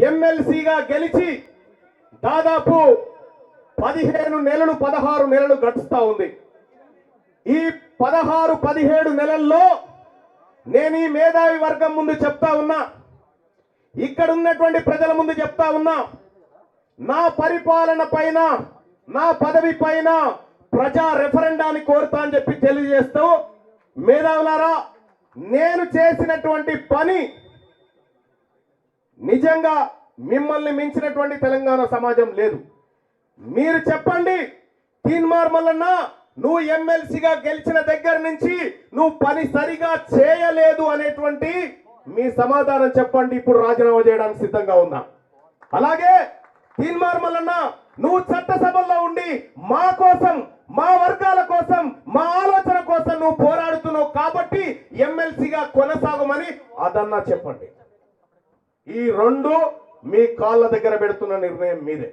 ఎమ్మెల్సీగా గెలిచి దాదాపు 15 నెలలు 16 నెలలు గడుస్తా ఉంది. ఈ 16-17 నెలల్లో నేను ఈ మేధావి వర్గం ముందు చెప్తా ఉన్నా, ఇక్కడ ఉన్నటువంటి ప్రజల ముందు చెప్తా ఉన్నా, నా పరిపాలన పైన నా పదవి పైన ప్రజా రెఫరెండాన్ని కోరుతా అని చెప్పి తెలియజేస్తూ, మేధావులారా నేను చేసినటువంటి పని నిజంగా మిమ్మల్ని మించినటువంటి తెలంగాణ సమాజం లేదు. మీరు చెప్పండి, తీన్మార్ మల్లన్న నువ్వు ఎమ్మెల్సీగా గెలిచిన దగ్గర నుంచి నువ్వు పని సరిగా చేయలేదు అనేటువంటి మీ సమాధానం చెప్పండి. ఇప్పుడు రాజీనామా చేయడానికి సిద్ధంగా ఉన్నా. అలాగే తీన్మార్ మల్లన్న నువ్వు చట్టసభల్లో ఉండి మా కోసం, మా వర్గాల కోసం, మా ఆలోచన కోసం నువ్వు పోరాడుతున్నావు కాబట్టి ఎమ్మెల్సీగా కొనసాగమని అదన్నా చెప్పండి. ఈ రెండు మీ కాళ్ళ దగ్గర పెడుతున్న నిర్ణయం మీదే.